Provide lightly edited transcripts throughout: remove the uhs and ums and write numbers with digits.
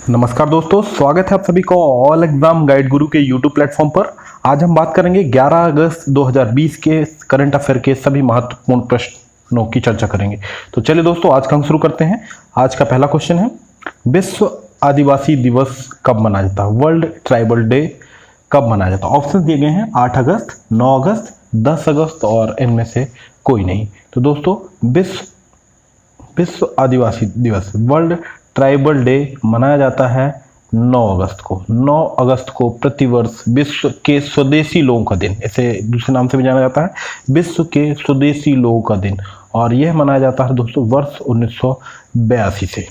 नमस्कार दोस्तों, स्वागत है आप सभी को ऑल एग्जाम गाइड गुरु के यूट्यूब प्लेटफॉर्म पर। आज हम बात करेंगे 11 अगस्त 2020 के करंट अफेयर के सभी महत्वपूर्ण प्रश्नों की चर्चा करेंगे। तो चलिए दोस्तों, आज का हम शुरू करते हैं। आज का पहला क्वेश्चन है, विश्व आदिवासी दिवस कब मनाया जाता है? वर्ल्ड ट्राइबल डे कब मनाया जाता है? ऑप्शन दिए गए हैं 8 अगस्त, 9 अगस्त, 10 अगस्त और इनमें से कोई नहीं। तो दोस्तों, विश्व आदिवासी दिवस वर्ल्ड ट्राइबल डे मनाया जाता है 9 अगस्त को। 9 अगस्त को प्रतिवर्ष विश्व के स्वदेशी लोगों का दिन, इसे दूसरे नाम से भी जाना जाता है विश्व के स्वदेशी लोगों का दिन, और यह मनाया जाता है दोस्तों वर्ष 1982 से।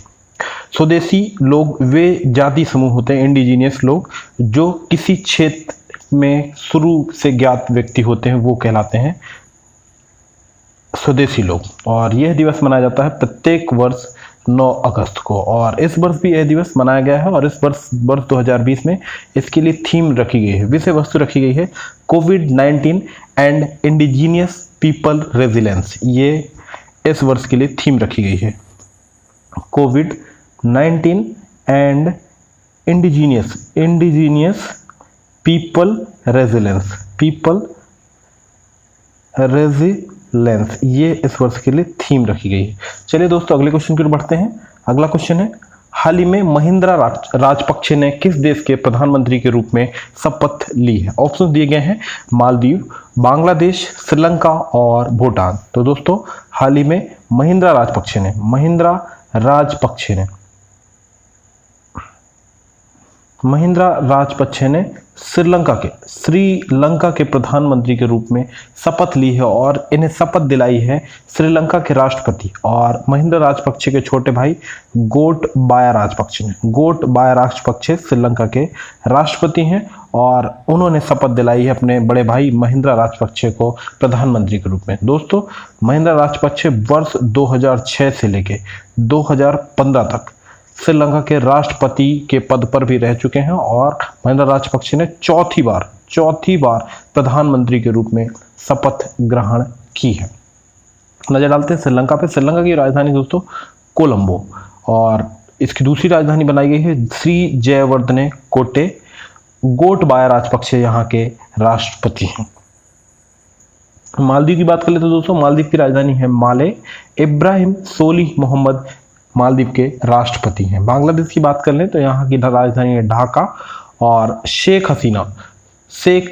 स्वदेशी लोग वे जाति समूह होते हैं, इंडिजीनियस लोग, जो किसी क्षेत्र में शुरू से ज्ञात व्यक्ति होते हैं, वो कहलाते हैं स्वदेशी लोग। और यह दिवस मनाया जाता है प्रत्येक वर्ष 9 अगस्त को, और इस वर्ष भी यह दिवस मनाया गया है। और इस वर्ष 2020 में इसके लिए थीम रखी गई है, विषय वस्तु रखी गई है कोविड-19 एंड इंडिजीनियस पीपल रेजिलेंस। ये इस वर्ष के लिए थीम रखी गई है, कोविड-19 एंड इंडिजीनियस पीपल रेजिलेंस, ये इस वर्ष के लिए थीम रखी गई है। चलिए दोस्तों, अगले क्वेश्चन की ओर बढ़ते हैं। अगला क्वेश्चन है, हाल ही में महिंद्रा राजपक्षे ने किस देश के प्रधानमंत्री के रूप में शपथ ली है? ऑप्शन दिए गए हैं मालदीव, बांग्लादेश, श्रीलंका और भूटान। तो दोस्तों, हाल ही में महिंद्रा राजपक्षे ने श्रीलंका के प्रधानमंत्री के रूप में शपथ ली है, और इन्हें शपथ दिलाई है श्रीलंका के राष्ट्रपति और महिंद्रा राजपक्षे के छोटे भाई गोटबाया राजपक्षे ने। गोटबाया राजपक्षे श्रीलंका के राष्ट्रपति हैं, और उन्होंने शपथ दिलाई है अपने बड़े भाई महिंद्रा राजपक्षे को प्रधानमंत्री के रूप में। दोस्तों, महिंद्रा राजपक्षे वर्ष 2006 से लेकर 2015 तक श्रीलंका के राष्ट्रपति के पद पर भी रह चुके हैं, और महिंद्रा राजपक्षे ने चौथी बार प्रधानमंत्री के रूप में शपथ ग्रहण की है। नजर डालते हैं श्रीलंका पे। श्रीलंका की राजधानी दोस्तों कोलंबो, और इसकी दूसरी राजधानी बनाई गई है श्री जयवर्धने कोटे। गोटबाया राजपक्षे यहाँ के राष्ट्रपति हैं। मालदीव की बात कर ले तो दोस्तों, मालदीव की राजधानी है माले। इब्राहिम सोलिह मोहम्मद मालदीव के राष्ट्रपति हैं। बांग्लादेश की बात कर लें तो यहाँ की राजधानी है ढाका, और शेख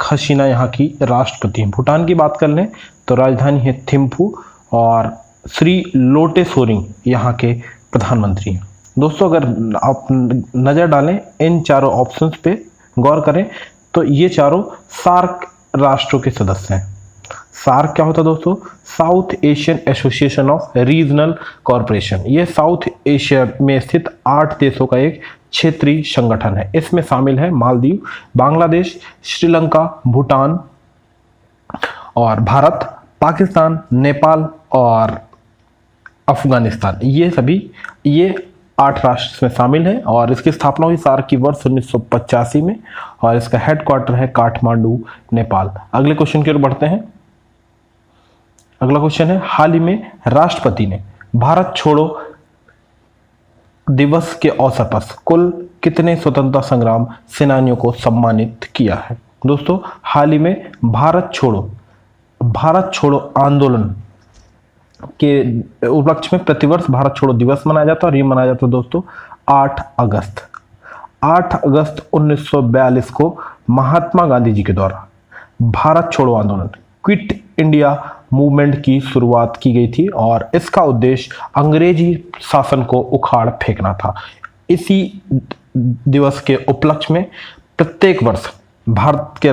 हसीना यहाँ की राष्ट्रपति हैं। भूटान की बात कर लें तो राजधानी है थिम्पू, और श्री लोटे सोरिंग यहाँ के प्रधानमंत्री हैं। दोस्तों, अगर आप नज़र डालें इन चारों ऑप्शंस पे गौर करें तो ये चारों सार्क राष्ट्रों के सदस्य हैं। सार्क क्या होता है दोस्तों? South Asian association of regional corporation. यह साउथ एशिया में स्थित 8 देशों का एक क्षेत्रीय संगठन है। इसमें शामिल है मालदीव, बांग्लादेश, श्रीलंका, भूटान और भारत, पाकिस्तान, नेपाल और अफगानिस्तान। ये 8 राष्ट्र इसमें शामिल हैं, और इसकी स्थापना हुई सार्क की वर्ष 1985 में, और इसका हेडक्वार्टर है काठमांडू, नेपाल। अगले क्वेश्चन की ओर बढ़ते हैं। अगला क्वेश्चन है, हाल ही में राष्ट्रपति ने भारत छोड़ो दिवस के अवसर पर कुल कितने स्वतंत्रता संग्राम सेनानियों को सम्मानित किया है? दोस्तों, हाल ही में भारत छोड़ो आंदोलन के उपलक्ष्य में प्रतिवर्ष भारत छोड़ो दिवस मनाया जाता है, और ये मनाया जाता है दोस्तों 8 अगस्त 1942 को महात्मा गांधी जी के द्वारा भारत छोड़ो आंदोलन, क्विट इंडिया मूवमेंट की शुरुआत की गई थी, और इसका उद्देश्य अंग्रेजी शासन को उखाड़ फेंकना था। इसी दिवस के उपलक्ष्य में प्रत्येक वर्ष भारत के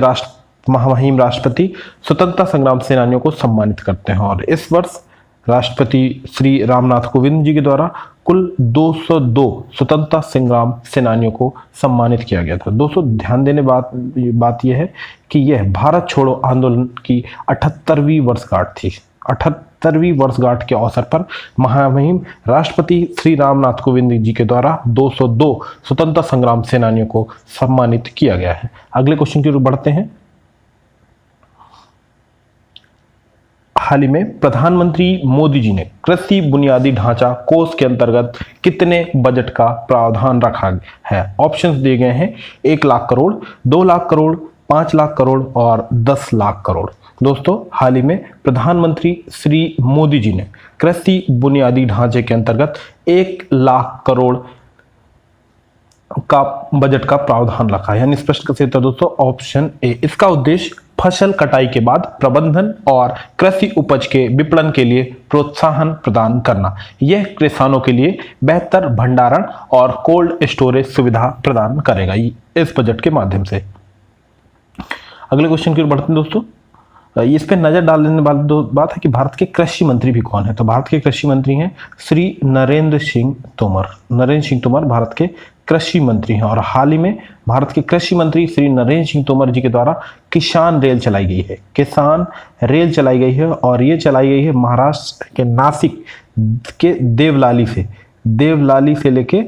महामहिम राष्ट्रपति स्वतंत्रता संग्राम सेनानियों को सम्मानित करते हैं, और इस वर्ष राष्ट्रपति श्री रामनाथ कोविंद जी के द्वारा कुल 202 स्वतंत्रता संग्राम सेनानियों को सम्मानित किया गया था। दोस्तों, ध्यान देने बात यह है कि यह भारत छोड़ो आंदोलन की 78वीं वर्षगांठ थी। 78वीं वर्षगांठ के अवसर पर महामहिम राष्ट्रपति श्री रामनाथ कोविंद जी के द्वारा 202 स्वतंत्रता संग्राम सेनानियों को सम्मानित किया गया है। अगले क्वेश्चन की ओर बढ़ते हैं। हाल ही में प्रधानमंत्री मोदी जी ने कृषि बुनियादी ढांचा कोष के अंतर्गत कितने बजट का प्रावधान रखा है? ऑप्शंस दिए गए हैं 1 लाख करोड़, 2 लाख करोड़, 5 लाख करोड़ और 10 लाख करोड़। दोस्तों, हाल ही में प्रधानमंत्री श्री मोदी जी ने कृषि बुनियादी ढांचे के अंतर्गत 1 लाख करोड़ का बजट का प्रावधान रखा है। यानी इस प्रश्न का सही उत्तर दोस्तों ऑप्शन ए। इसका उद्देश्य फसल कटाई के बाद प्रबंधन और कृषि उपज के विपणन के लिए प्रोत्साहन प्रदान करना। यह किसानों के लिए बेहतर भंडारण और कोल्ड स्टोरेज सुविधा प्रदान करेगा इस बजट के माध्यम से। अगले क्वेश्चन की ओर बढ़ते हैं दोस्तों। इस पे नजर डालने वाली दो बात है कि भारत के कृषि मंत्री भी कौन है। तो भारत के कृषि मंत्री हैं श्री नरेंद्र सिंह तोमर। नरेंद्र सिंह तोमर भारत के कृषि मंत्री हैं और हाल ही में भारत के कृषि मंत्री श्री नरेंद्र सिंह तोमर जी के द्वारा किसान रेल चलाई गई है। किसान रेल चलाई गई है और ये चलाई गई है महाराष्ट्र के नासिक के देवलाली से लेके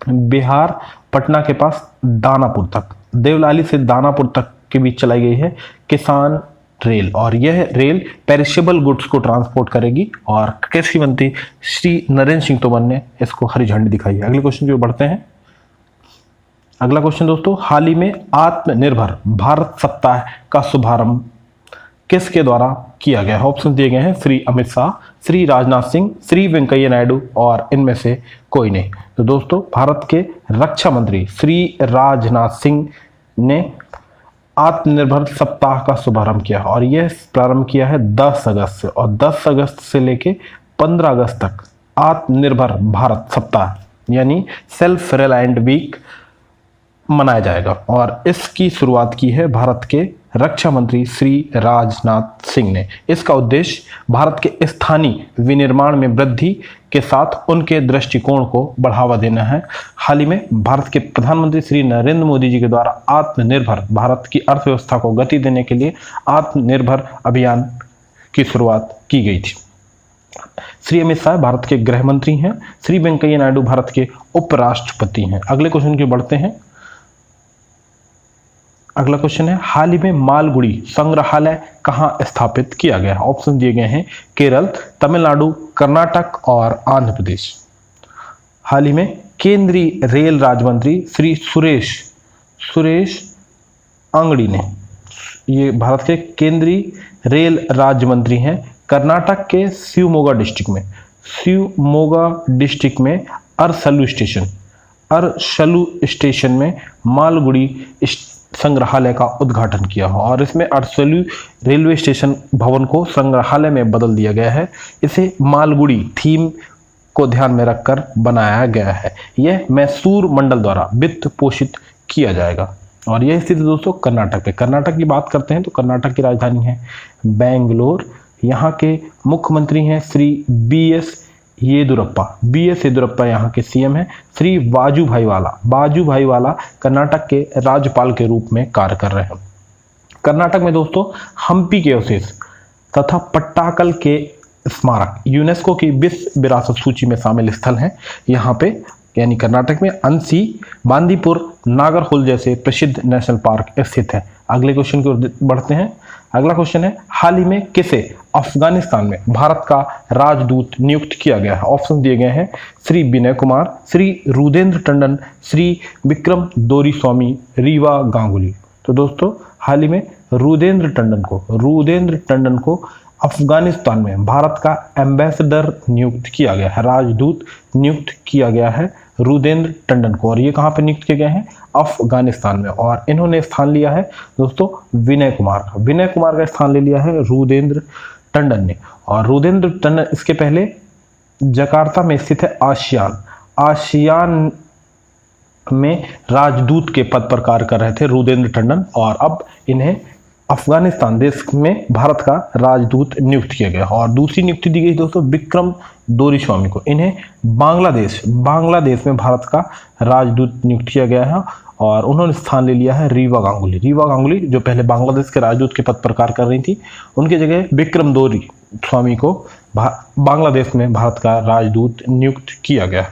बिहार पटना के पास दानापुर तक, देवलाली से दानापुर तक के बीच चलाई गई है किसान रेल। और यह रेल पेरिशेबल गुड्स को ट्रांसपोर्ट करेगी और कृषि मंत्री श्री नरेंद्र सिंह तोमर ने इसको हरी झंडी दिखाई है। अगले क्वेश्चन की ओर बढ़ते हैं। अगला क्वेश्चन दोस्तों, हाल ही में आत्मनिर्भर भारत सप्ताह का शुभारंभ किसके द्वारा किया गया है? ऑप्शन दिए गए हैं श्री अमित शाह, श्री राजनाथ सिंह, श्री वेंकैया नायडू और इनमें से कोई नहीं। तो दोस्तों, भारत के रक्षा मंत्री श्री राजनाथ सिंह ने आत्मनिर्भर सप्ताह का शुभारंभ किया और यह प्रारंभ किया है 10 अगस्त से और 10 अगस्त से लेके 15 अगस्त तक आत्मनिर्भर भारत सप्ताह यानी सेल्फ रिलायंट वीक मनाया जाएगा। और इसकी शुरुआत की है भारत के रक्षा मंत्री श्री राजनाथ सिंह ने। इसका उद्देश्य भारत के स्थानीय विनिर्माण में वृद्धि के साथ उनके दृष्टिकोण को बढ़ावा देना है। हाल ही में भारत के प्रधानमंत्री श्री नरेंद्र मोदी जी के द्वारा आत्मनिर्भर भारत की अर्थव्यवस्था को गति देने के लिए आत्मनिर्भर अभियान की शुरुआत की गई थी। श्री अमित शाह भारत के गृह मंत्री हैं। श्री वेंकैया नायडू भारत के उपराष्ट्रपति हैं। अगले क्वेश्चन की बढ़ते हैं। अगला क्वेश्चन है, हाल ही में मालगुडी संग्रहालय कहां स्थापित किया गया है? ऑप्शन दिए गए हैं केरल, तमिलनाडु, कर्नाटक और आंध्र प्रदेश। हाल ही में केंद्रीय रेल राज्य मंत्री श्री सुरेश अंगड़ी ने, ये भारत के केंद्रीय रेल राज्य मंत्री हैं, कर्नाटक के शिवमोगा डिस्ट्रिक्ट में अरसलू स्टेशन में मालगुडी संग्रहालय का उद्घाटन किया हो और इसमें अरसलू रेलवे स्टेशन भवन को संग्रहालय में बदल दिया गया है। इसे मालगुडी थीम को ध्यान में रखकर बनाया गया है। यह मैसूर मंडल द्वारा वित्त पोषित किया जाएगा और यह स्थित दोस्तों कर्नाटक पे। कर्नाटक की बात करते हैं तो कर्नाटक की राजधानी है बेंगलोर। यहाँ के मुख्यमंत्री हैं श्री बी एस येदुरप्पा यहाँ के सीएम हैं। श्री वाजुभाई वाला कर्नाटक के राज्यपाल के रूप में कार्य कर रहे हैं। कर्नाटक में दोस्तों हम्पी के अवशेष तथा पट्टाकल के स्मारक यूनेस्को की विश्व विरासत सूची में शामिल स्थल हैं। यहाँ पे यानी कर्नाटक में अंसी, बांदीपुर, नागरहोल जैसे प्रसिद्ध नेशनल पार्क स्थित है। अगले क्वेश्चन की ओर बढ़ते हैं। अगला क्वेश्चन है, हाल ही में किसे अफगानिस्तान में भारत का राजदूत नियुक्त किया गया है? ऑप्शन दिए गए हैं श्री विनय कुमार, श्री रुदेंद्र टंडन, श्री विक्रम दोरीस्वामी, रीवा गांगुली। तो दोस्तों, हाल ही में रुदेंद्र टंडन को अफगानिस्तान में भारत का एम्बेसडर नियुक्त किया गया है, राजदूत नियुक्त किया गया है रुदेंद्र टंडन को। और ये कहाँ पे नियुक्त किए गए हैं? अफगानिस्तान में। और इन्होंने स्थान लिया है दोस्तों विनय कुमार का स्थान ले लिया है रुदेंद्र टंडन ने। और रुदेंद्र टंडन इसके पहले जकार्ता में स्थित है आसियान में राजदूत के पद पर कार्य कर रहे थे रुदेंद्र टंडन और अब इन्हें अफगानिस्तान देश में भारत का राजदूत नियुक्त किया गया। और दूसरी नियुक्ति दी गई दोस्तों विक्रम दोरीस्वामी को। इन्हें बांग्लादेश में भारत का राजदूत नियुक्त किया गया है और उन्होंने स्थान ले लिया है रीवा गांगुली जो पहले बांग्लादेश के राजदूत के पद पर कार्य कर रही थी। उनकी जगह विक्रम दोरीस्वामी को बांग्लादेश में भारत का राजदूत नियुक्त किया गया।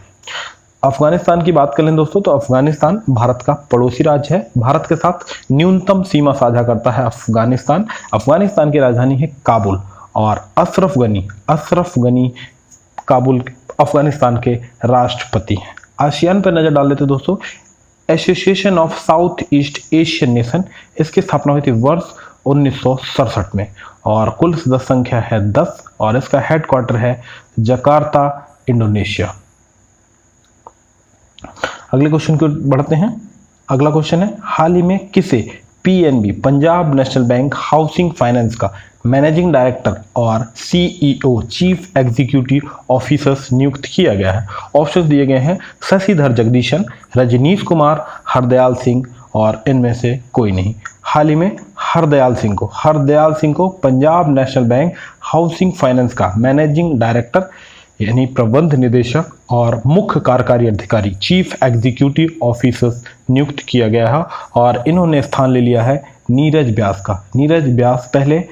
अफगानिस्तान की बात करें दोस्तों तो अफगानिस्तान भारत का पड़ोसी राज्य है। भारत के साथ न्यूनतम सीमा साझा करता है अफगानिस्तान की राजधानी है काबुल और अशरफ गनी काबुल अफगानिस्तान के राष्ट्रपति हैं। आसियान पर नजर डाल लेते दोस्तों। Association of south east Asian nation, इसकी स्थापना हुई थी वर्ष 1967 में और कुल सदस्य संख्या है 10 और इसका हेडक्वार्टर है जकार्ता, इंडोनेशिया। अगले क्वेश्चन की ओर बढ़ते हैं। अगला क्वेश्चन है, हाल ही में किसे PNB Punjab national bank housing finance का मैनेजिंग डायरेक्टर और सीईओ चीफ एग्जीक्यूटिव ऑफिसर्स नियुक्त किया गया है? ऑप्शन दिए गए हैं शशिधर जगदीशन, रजनीश कुमार, हरदयाल सिंह और इनमें से कोई नहीं। हाल ही में हरदयाल सिंह को Punjab national bank housing finance का मैनेजिंग डायरेक्टर यानी प्रबंध निदेशक और मुख्य कार्यकारी अधिकारी चीफ एग्जीक्यूटिव ऑफिसर्स नियुक्त किया गया है और इन्होंने स्थान ले लिया है नीरज व्यास का। नीरज व्यास पहले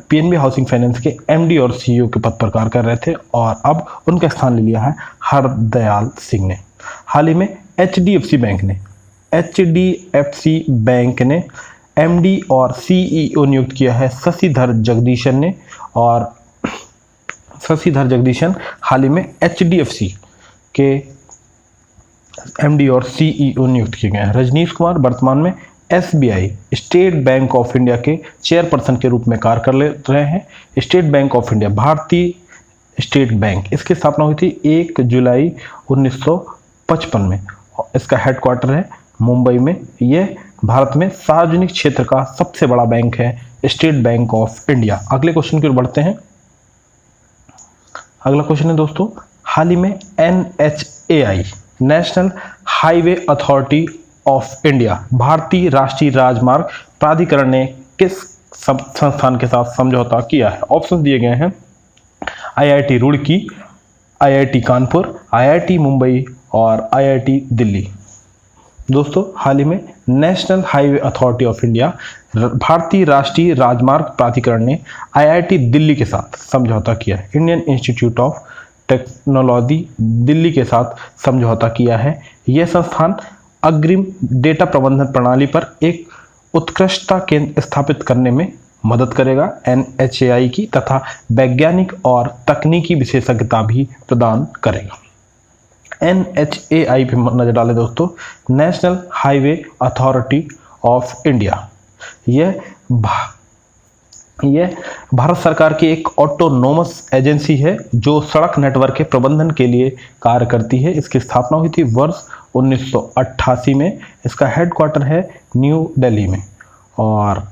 पीएनबी हाउसिंग फाइनेंस के एमडी और सीईओ के पद पर कार्य कर रहे थे और अब उनका स्थान ले लिया है हरदयाल सिंह ने। हाल ही में एचडीएफसी बैंक ने एमडी और सीईओ नियुक्त किया है शशिधर जगदीशन हाल ही में एचडीएफसी के एमडी और सीईओ नियुक्त किए गए हैं। रजनीश कुमार वर्तमान में SBI state bank of India के चेयरपर्सन के रूप में कार्य कर रहे हैं। स्टेट बैंक ऑफ इंडिया भारतीय स्टेट बैंक, इसकी स्थापना हुई थी 1 जुलाई 1955 में। इसका हेडक्वार्टर है मुंबई में। यह भारत में सार्वजनिक क्षेत्र का सबसे बड़ा बैंक है, स्टेट बैंक ऑफ इंडिया। अगले क्वेश्चन की ओर बढ़ते हैं। अगला क्वेश्चन है दोस्तों, हाल ही में NHAI national highway authority of India भारतीय राष्ट्रीय राजमार्ग प्राधिकरण ने किस संस्थान के साथ समझौता किया है? ऑप्शन दिए गए हैं IIT Roorkee, IIT Kanpur, IIT Mumbai और IIT दिल्ली। दोस्तों, हाल ही में national highway authority of India भारतीय राष्ट्रीय राजमार्ग प्राधिकरण ने IIT दिल्ली के साथ समझौता किया है। Indian institute of technology Delhi के साथ समझौता किया है। यह संस्थान अग्रिम डेटा प्रबंधन प्रणाली पर एक उत्कृष्टता केंद्र स्थापित करने में मदद करेगा NHAI की तथा वैज्ञानिक और तकनीकी विशेषज्ञता भी प्रदान करेगा। NHAI पे नजर डालें दोस्तों, national highway authority of India. यह भारत सरकार की एक ऑटोनोमस एजेंसी है जो सड़क नेटवर्क के प्रबंधन के लिए कार्य करती है। इसकी स्थापना हुई थी वर्ष 1988 में। इसका हेडक्वार्टर है न्यू दिल्ली में और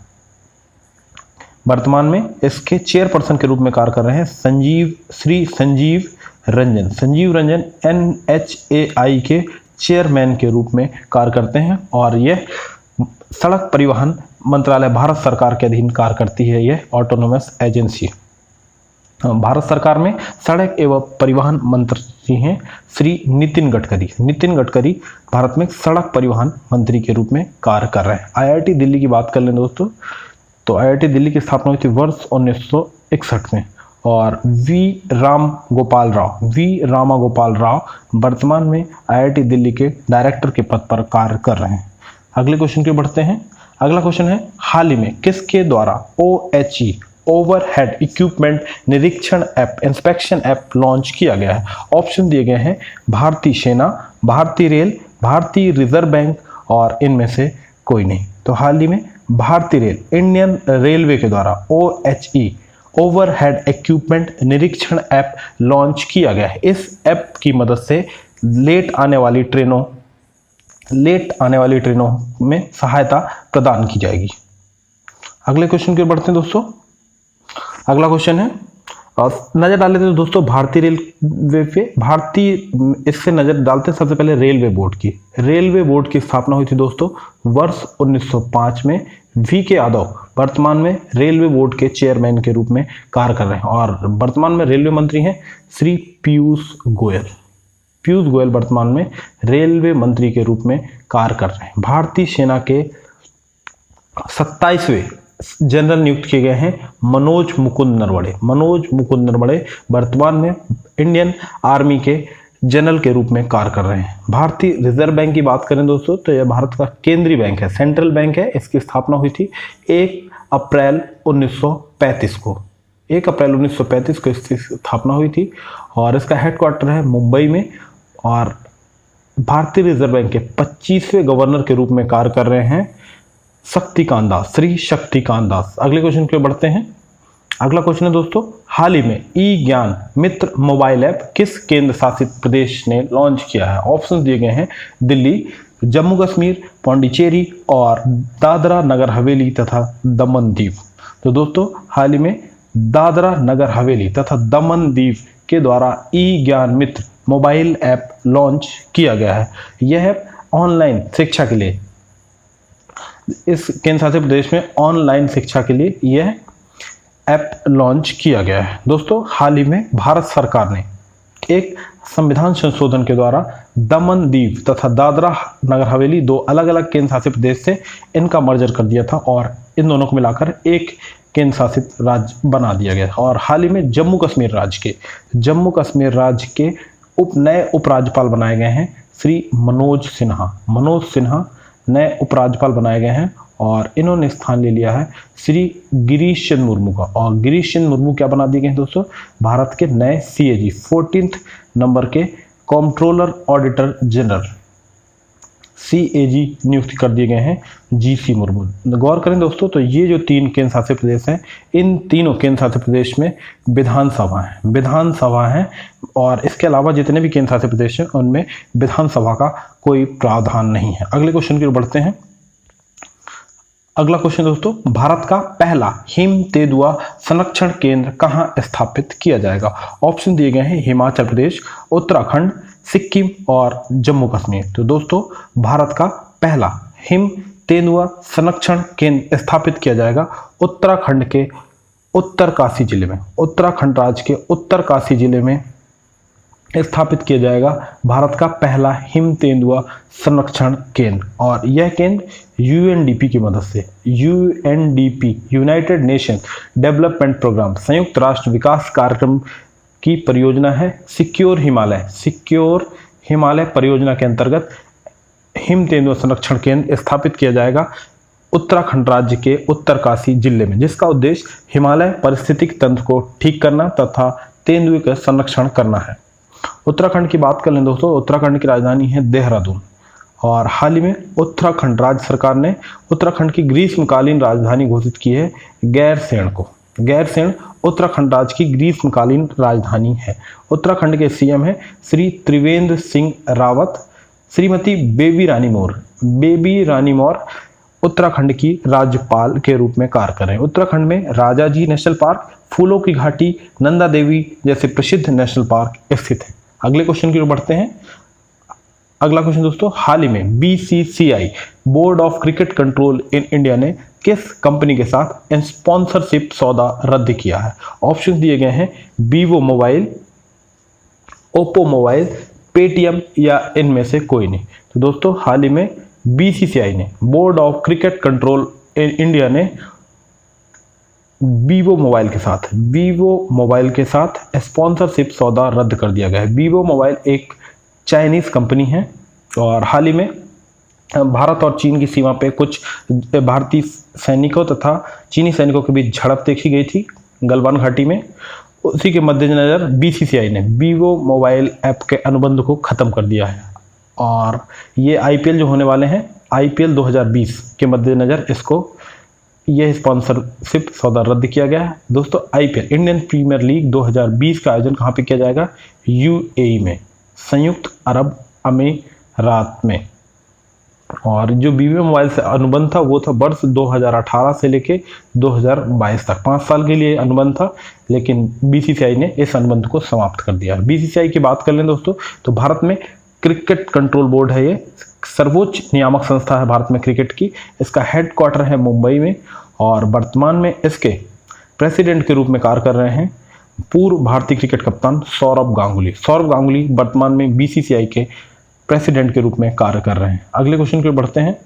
वर्तमान में इसके चेयरपर्सन के रूप में कार्य कर रहे हैं संजीव रंजन NHAI के चेयरमैन के रूप में कार्य करते हैं और यह सड़क परिवहन मंत्रालय भारत सरकार के अधीन कार्य करती है। यह ऑटोनोमस एजेंसी भारत सरकार में सड़क एवं परिवहन मंत्री हैं श्री नितिन गडकरी भारत में सड़क परिवहन मंत्री के रूप में कार्य कर रहे हैं। IIT दिल्ली की बात कर लें दोस्तों, तो IIT दिल्ली की स्थापना हुई थी वर्ष 1961 में और वी रामा गोपाल राव वर्तमान में IIT दिल्ली के डायरेक्टर के पद पर कार्य कर रहे हैं। अगले क्वेश्चन की बढ़ते हैं। अगला क्वेश्चन है, हाल ही में किसके द्वारा OHE ओवरहेड इक्विपमेंट निरीक्षण ऐप इंस्पेक्शन ऐप लॉन्च किया गया है? ऑप्शन दिए गए हैं भारतीय सेना, भारतीय रेल, भारतीय रिजर्व बैंक और इनमें से कोई नहीं। तो हाल ही में भारतीय रेल इंडियन रेलवे के द्वारा OHE ओवरहेड इक्विपमेंट निरीक्षण ऐप लॉन्च किया गया है। इस ऐप की मदद से लेट आने वाली ट्रेनों में सहायता प्रदान की जाएगी। अगले क्वेश्चन की ओर बढ़ते हैं दोस्तों। अगला क्वेश्चन है, नजर डाल लेते हैं दोस्तों भारतीय रेलवे पे। इससे नजर डालते हैं सबसे पहले रेलवे बोर्ड की स्थापना हुई थी दोस्तों वर्ष 1905 में। VK यादव वर्तमान में रेलवे बोर्ड के चेयरमैन के रूप में कार्य कर रहे हैं और वर्तमान में रेलवे मंत्री हैं श्री पीयूष गोयल वर्तमान में रेलवे मंत्री के रूप में कार्य कर रहे हैं। भारतीय सेना के 27वें जनरल नियुक्त किए गए हैं मनोज मुकुंद नरवणे वर्तमान में इंडियन आर्मी के जनरल के रूप में कार्य कर रहे हैं। भारतीय रिजर्व बैंक की बात करें दोस्तों, तो यह भारत का केंद्रीय बैंक है, सेंट्रल बैंक है। इसकी स्थापना हुई थी 1 अप्रैल 1935 को। 1 अप्रैल 1935 को इसकी स्थापना हुई थी और इसका हेडक्वार्टर है मुंबई में। और भारतीय रिजर्व बैंक के 25वें गवर्नर के रूप में कार्य कर रहे हैं शक्तिकांत दास, श्री शक्तिकांत दास। अगले क्वेश्चन पे बढ़ते हैं। अगला क्वेश्चन है दोस्तों, हाल ही में ई ज्ञान मित्र मोबाइल ऐप किस केंद्र शासित प्रदेश ने लॉन्च किया है? ऑप्शन दिए गए हैं दिल्ली, जम्मू कश्मीर, पौंडीचेरी और दादरा नगर हवेली तथा दमन दीव। तो दोस्तों हाल ही में दादरा नगर हवेली तथा दमन दीव के द्वारा ई ज्ञान मित्र मोबाइल ऐप लॉन्च किया गया है। यह ऑनलाइन शिक्षा के लिए, इस केंद्र शासित प्रदेश में ऑनलाइन शिक्षा के लिए यह ऐप लॉन्च किया गया है। दोस्तों हाल ही में भारत सरकार ने एक संविधान संशोधन के द्वारा दमन दीव तथा दादरा नगर हवेली 2 अलग अलग केंद्र शासित प्रदेश से इनका मर्जर कर दिया था और इन दोनों को मिलाकर एक केंद्र शासित राज्य बना दिया गया। और हाल ही में जम्मू कश्मीर राज्य के नए उपराज्यपाल बनाए गए हैं श्री मनोज सिन्हा नए उपराज्यपाल बनाए गए हैं और इन्होंने स्थान ले लिया है श्री गिरीश चंद्र मुर्मू का। और गिरीश चंद्र मुर्मू क्या बना दिए गए हैं दोस्तों? भारत के नए CAG 14th नंबर के कंट्रोलर ऑडिटर जनरल CAG नियुक्त कर दिए गए हैं GC मुर्मू। गौर करें दोस्तों, तो ये जो 3 केंद्र शासित प्रदेश हैं, इन तीनों केंद्र शासित प्रदेश में विधानसभा है और इसके अलावा जितने भी केंद्र शासित प्रदेश हैं उनमें विधानसभा का कोई प्रावधान नहीं है। अगले क्वेश्चन की ओर बढ़ते हैं। अगला क्वेश्चन दोस्तों, भारत का पहला हिम तेंदुआ संरक्षण केंद्र कहां स्थापित किया जाएगा? ऑप्शन दिए गए हैं हिमाचल प्रदेश, उत्तराखंड, सिक्किम और जम्मू कश्मीर। तो दोस्तों भारत का पहला हिम तेंदुआ संरक्षण केंद्र स्थापित किया जाएगा उत्तराखंड के उत्तरकाशी जिले में। उत्तराखंड राज्य के उत्तरकाशी जिले में स्थापित किया जाएगा भारत का पहला हिम तेंदुआ संरक्षण केंद्र। और यह केंद्र UNDP की मदद से, UNDP United Nation Development Programme, संयुक्त राष्ट्र विकास कार्यक्रम की परियोजना है सिक्योर हिमालय परियोजना के अंतर्गत हिम तेंदुआ संरक्षण केंद्र स्थापित किया जाएगा उत्तराखंड राज्य के उत्तरकाशी जिले में, जिसका उद्देश्य हिमालय पारिस्थितिक तंत्र को ठीक करना तथा तेंदुए का संरक्षण करना है। उत्तराखंड की बात कर लें दोस्तों, उत्तराखंड की राजधानी है देहरादून और हाल ही में उत्तराखंड राज्य सरकार ने उत्तराखंड की ग्रीष्मकालीन राजधानी घोषित की है गैरसैंण को। गैरसैंण उत्तराखंड राज्य की ग्रीष्मकालीन राजधानी है। उत्तराखंड के CM है श्री त्रिवेंद्र सिंह रावत। श्रीमती बेबी रानी मौर्य उत्तराखंड की राज्यपाल के रूप में कार्य कर रहे हैं। उत्तराखंड में राजाजी नेशनल पार्क, फूलों की घाटी, नंदा देवी जैसे प्रसिद्ध नेशनल पार्क स्थित है। अगले क्वेश्चन की ओर बढ़ते हैं। अगला क्वेश्चन दोस्तों, हाल ही में BCCI board of cricket control in India ने किस कंपनी के साथ स्पॉन्सरशिप सौदा रद्द किया है? ऑप्शन दिए गए हैं Vivo mobile, Oppo mobile, Paytm या इनमें से कोई नहीं। तो दोस्तों हाल ही में BCCI ने, board of cricket control in India ने Vivo मोबाइल के साथ स्पॉन्सरशिप सौदा रद्द कर दिया गया है। Vivo मोबाइल एक चाइनीज कंपनी है और हाल ही में भारत और चीन की सीमा पे कुछ भारतीय सैनिकों तथा चीनी सैनिकों के बीच झड़प देखी गई थी गलवान घाटी में। उसी के मद्देनजर BCCI ने Vivo मोबाइल ऐप के अनुबंध को खत्म कर दिया है और ये IPL जो होने वाले हैं, IPL 2020 के मद्देनजर इसको यह स्पॉन्सरशिप सौदा रद्द किया गया है। दोस्तों IPL इंडियन प्रीमियर लीग 2020 का आयोजन कहाँ पे किया जाएगा? UAE में, संयुक्त अरब अमीरात में। और जो Vivo मोबाइल से अनुबंध था वो था वर्ष 2018 से लेके 2022 तक, 5 साल के लिए अनुबंध था, लेकिन BCCI ने इस अनुबंध को समाप्त कर दिया। BCCI की बात कर लें दोस्तों, तो भारत में क्रिकेट कंट्रोल बोर्ड है, ये सर्वोच्च नियामक संस्था है भारत में क्रिकेट की। इसका हेडक्वार्टर है मुंबई में और वर्तमान में इसके प्रेसिडेंट के रूप में कार्य कर रहे हैं पूर्व भारतीय क्रिकेट कप्तान सौरभ गांगुली वर्तमान में BCCI के प्रेसिडेंट के रूप में कार्य कर रहे हैं। अगले क्वेश्चन की ओर बढ़ते हैं।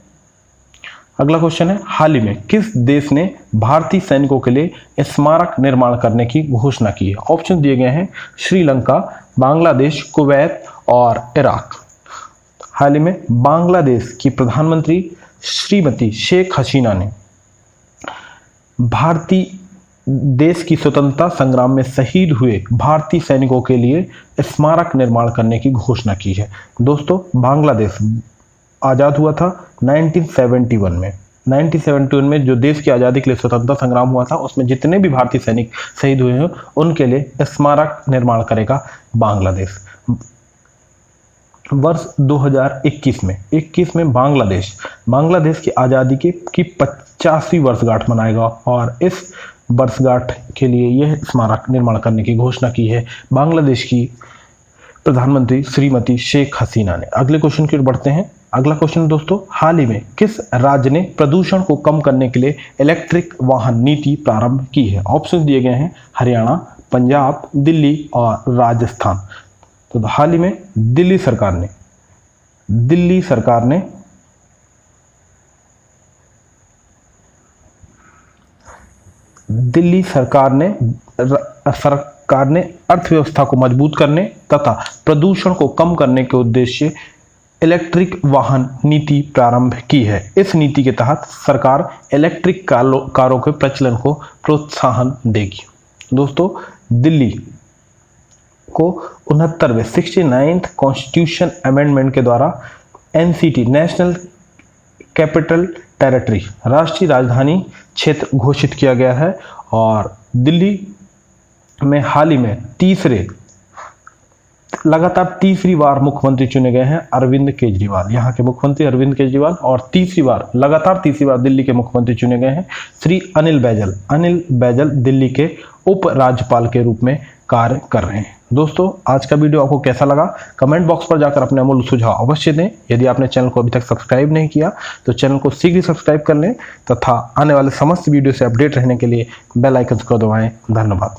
अगला क्वेश्चन है, हाल ही में किस देश ने भारतीय सैनिकों के लिए स्मारक निर्माण करने की घोषणा की है? ऑप्शन दिए गए हैं श्रीलंका, बांग्लादेश, कुवैत और इराक। हाल ही में बांग्लादेश की प्रधानमंत्री श्रीमती शेख हसीना ने भारतीय देश की स्वतंत्रता संग्राम में शहीद हुए भारतीय सैनिकों के लिए स्मारक निर्माण करने की घोषणा की है। दोस्तों, बांग्लादेश आज़ाद हुआ था 1971 में। 1971 में जो देश की आज़ादी के लिए स्वतंत्रता संग्राम हुआ था, उसमें जितने भी भारतीय सैनिक शहीद हुए हैं उनके लिए स्मारक निर्माण करेगा बांग्लादेश। वर्ष 2021 में बांग्लादेश की आज़ादी की 50वीं वर्षगांठ मनाएगा और इस वर्षगांठ के लिए यह स्मारक निर्माण करने की घोषणा की है बांग्लादेश की प्रधानमंत्री श्रीमती शेख हसीना ने। अगले क्वेश्चन की ओर बढ़ते हैं। अगला क्वेश्चन दोस्तों, हाल ही में किस राज्य ने प्रदूषण को कम करने के लिए इलेक्ट्रिक वाहन नीति प्रारंभ की है? ऑप्शन दिए गए हैं हरियाणा, पंजाब, दिल्ली और राजस्थान। तो हाल ही में दिल्ली सरकार ने अर्थव्यवस्था को मजबूत करने तथा प्रदूषण को कम करने के उद्देश्य इलेक्ट्रिक वाहन नीति प्रारंभ की है। इस नीति के तहत सरकार इलेक्ट्रिक कारों के प्रचलन को प्रोत्साहन देगी। दोस्तों, दिल्ली को 69वें 69th कॉन्स्टिट्यूशन अमेंडमेंट के द्वारा एनसीटी नेशनल कैपिटल टेरिटरी राष्ट्रीय राजधानी क्षेत्र घोषित किया गया है और दिल्ली में हाल ही में लगातार तीसरी बार मुख्यमंत्री चुने गए हैं अरविंद केजरीवाल। यहाँ के मुख्यमंत्री अरविंद केजरीवाल और लगातार तीसरी बार दिल्ली के मुख्यमंत्री चुने गए हैं श्री अनिल बैजल दिल्ली के उप राज्यपाल के रूप में कार्य कर रहे हैं। दोस्तों, आज का वीडियो आपको कैसा लगा? कमेंट बॉक्स पर जाकर अपने अमूल्य सुझाव अवश्य दें। यदि आपने चैनल को अभी तक सब्सक्राइब नहीं किया तो चैनल को शीघ्र सब्सक्राइब कर लें तथा आने वाले समस्त वीडियो से अपडेट रहने के लिए बेल आइकन को दबाएं। धन्यवाद।